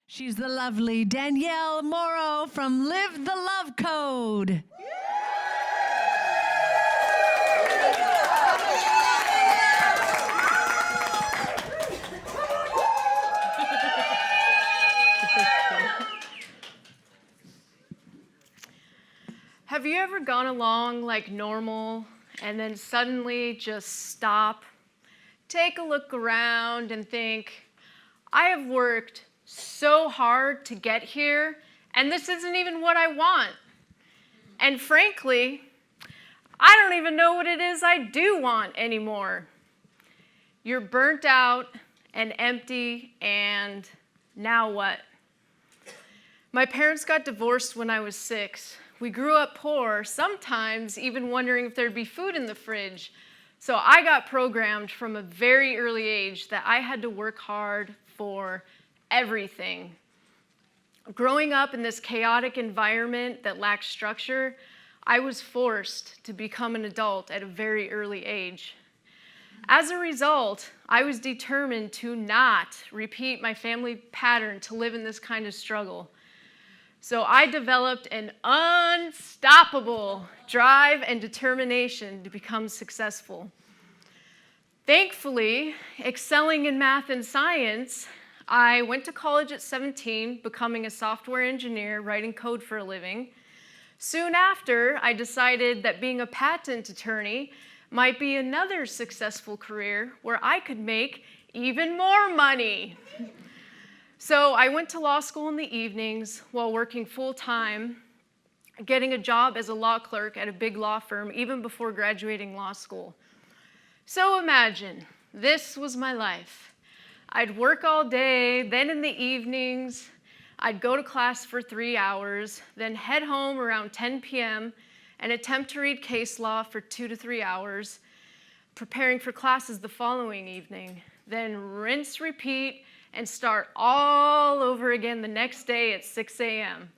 She's the lovely Danielle Morrow from Live the Love Code. Have you ever gone along like normal and then suddenly just stop, take a look around and think, I have worked so hard to get here and this isn't even what I want. And frankly, I don't even know what it is I do want anymore. You're burnt out and empty, and now what? My parents got divorced when I was 6. We grew up poor, sometimes even wondering if there'd be food in the fridge. So I got programmed from a very early age that I had to work hard for everything. Growing up in this chaotic environment that lacked structure, I was forced to become an adult at a very early age. As a result, I was determined to not repeat my family pattern to live in this kind of struggle. So I developed an unstoppable drive and determination to become successful. Thankfully, excelling in math and science, I went to college at 17, becoming a software engineer, writing code for a living. Soon after, I decided that being a patent attorney might be another successful career where I could make even more money. So I went to law school in the evenings while working full-time, getting a job as a law clerk at a big law firm even before graduating law school. So imagine, this was my life. I'd work all day, then in the evenings, I'd go to class for 3 hours, then head home around 10 p.m. and attempt to read case law for 2 to 3 hours, preparing for classes the following evening, then rinse, repeat, and start all over again the next day at 6 a.m.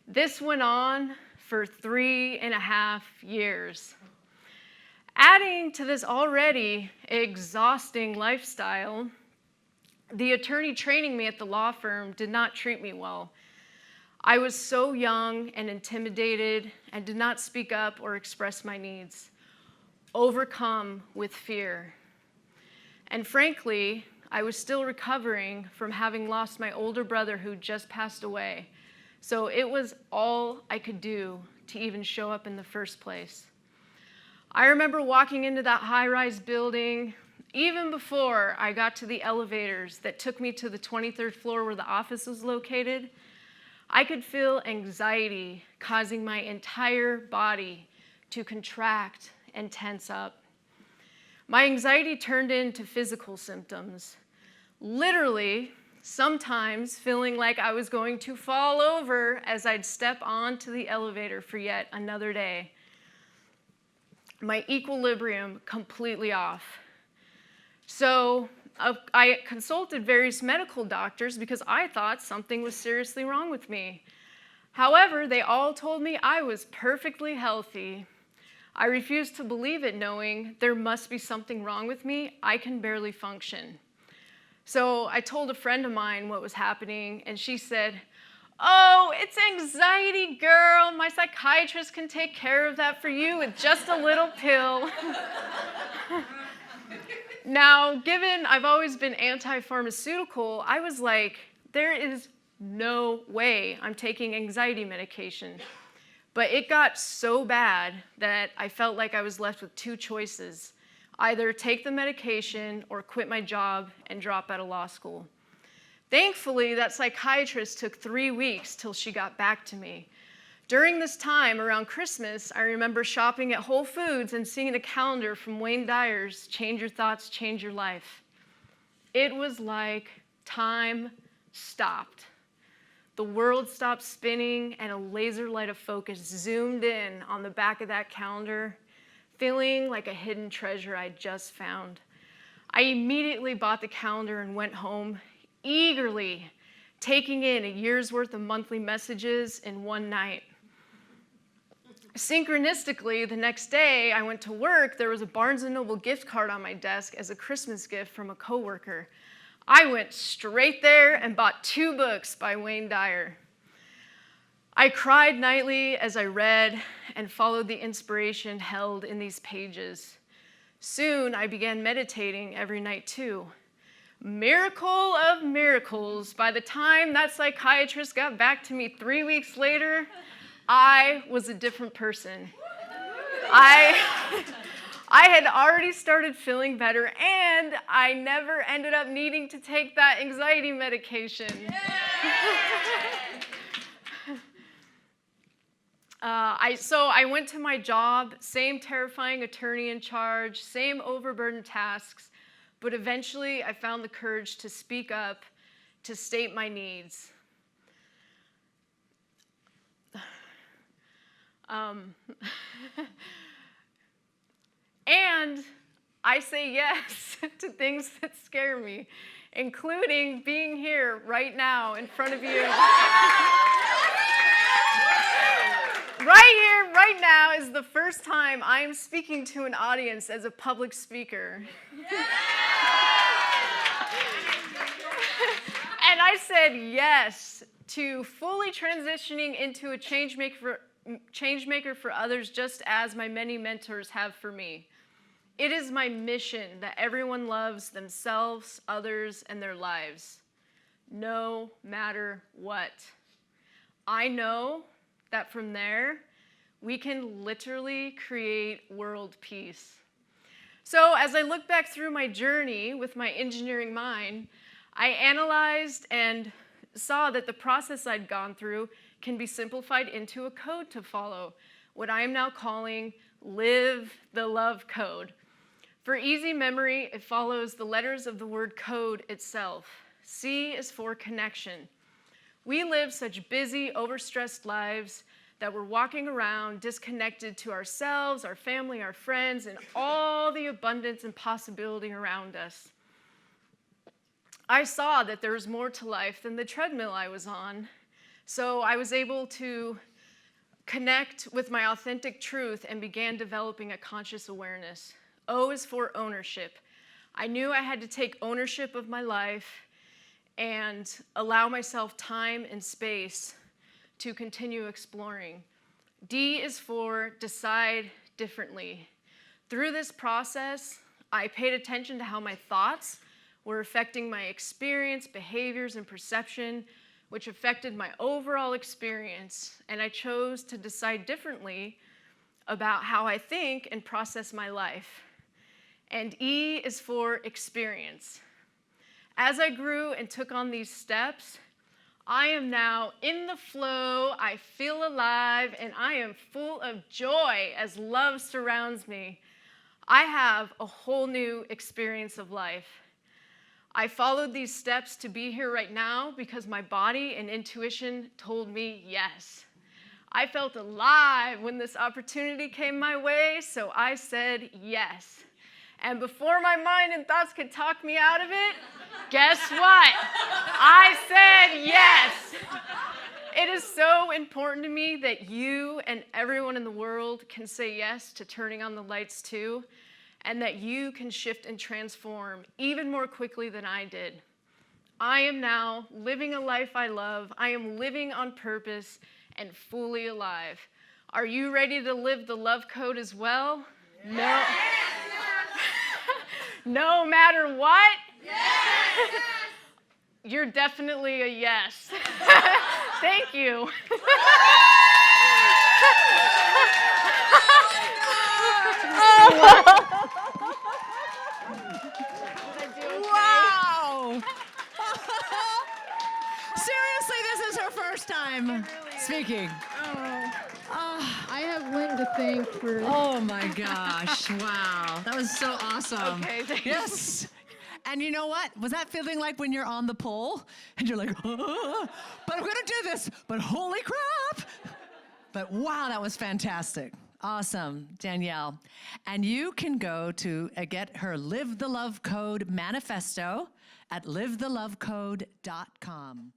This went on for 3.5 years. Adding to this already exhausting lifestyle, the attorney training me at the law firm did not treat me well. I was so young and intimidated and did not speak up or express my needs, overcome with fear. And frankly, I was still recovering from having lost my older brother who just passed away. So it was all I could do to even show up in the first place. I remember walking into that high-rise building even before I got to the elevators that took me to the 23rd floor where the office was located. I could feel anxiety causing my entire body to contract and tense up. My anxiety turned into physical symptoms. Literally, sometimes feeling like I was going to fall over as I'd step onto the elevator for yet another day. My equilibrium completely off. So I consulted various medical doctors because I thought something was seriously wrong with me. However, they all told me I was perfectly healthy. I refused to believe it, knowing there must be something wrong with me. I can barely function. So I told a friend of mine what was happening, and she said, "Oh, it's anxiety, girl. My psychiatrist can take care of that for you with just a little pill." Now, given I've always been anti-pharmaceutical, I was like, there is no way I'm taking anxiety medication. But it got so bad that I felt like I was left with 2 choices: either take the medication or quit my job and drop out of law school. Thankfully, that psychiatrist took 3 weeks till she got back to me. During this time, around Christmas, I remember shopping at Whole Foods and seeing a calendar from Wayne Dyer's Change Your Thoughts, Change Your Life. It was like time stopped. The world stopped spinning and a laser light of focus zoomed in on the back of that calendar, feeling like a hidden treasure I'd just found. I immediately bought the calendar and went home, eagerly taking in a year's worth of monthly messages in one night. Synchronistically, the next day I went to work, there was a Barnes & Noble gift card on my desk as a Christmas gift from a coworker. I went straight there and bought 2 books by Wayne Dyer. I cried nightly as I read and followed the inspiration held in these pages. Soon, I began meditating every night too. Miracle of miracles, by the time that psychiatrist got back to me 3 weeks later, I was a different person. I had already started feeling better, and I never ended up needing to take that anxiety medication. So I went to my job, same terrifying attorney in charge, same overburdened tasks, but eventually I found the courage to speak up, to state my needs. And I say yes to things that scare me, including being here right now in front of you. Right here, right now is the first time I am speaking to an audience as a public speaker. And I said yes to fully transitioning into a change maker for others, just as my many mentors have for me. It is my mission that everyone loves themselves, others, and their lives, no matter what. I know that from there, we can literally create world peace. So as I look back through my journey with my engineering mind, I analyzed and saw that the process I'd gone through can be simplified into a code to follow, what I am now calling Live the Love Code. For easy memory, it follows the letters of the word code itself. C is for connection. We live such busy, overstressed lives that we're walking around disconnected to ourselves, our family, our friends, and all the abundance and possibility around us. I saw that there was more to life than the treadmill I was on, so I was able to connect with my authentic truth and began developing a conscious awareness. O is for ownership. I knew I had to take ownership of my life and allow myself time and space to continue exploring. D is for decide differently. Through this process, I paid attention to how my thoughts were affecting my experience, behaviors, and perception, which affected my overall experience, and I chose to decide differently about how I think and process my life. And E is for experience. As I grew and took on these steps, I am now in the flow, I feel alive, and I am full of joy as love surrounds me. I have a whole new experience of life. I followed these steps to be here right now because my body and intuition told me yes. I felt alive when this opportunity came my way, so I said yes. And before my mind and thoughts could talk me out of it, guess what? I said yes. It is so important to me that you and everyone in the world can say yes to turning on the lights too, and that you can shift and transform even more quickly than I did. I am now living a life I love. I am living on purpose and fully alive. Are you ready to live the love code as well? Yeah. No. No matter what? Yes! You're definitely a yes. Thank you. Wow! Seriously, this is her first time speaking. I have Lynn to thank for... Oh my gosh, wow. That was so awesome. Okay, thanks. Yes. And you know what? Was that feeling like when you're on the pole and you're like, oh, but I'm gonna do this, but holy crap. But wow, that was fantastic. Awesome, Danielle. And you can go to get her Live the Love Code manifesto at livethelovecode.com.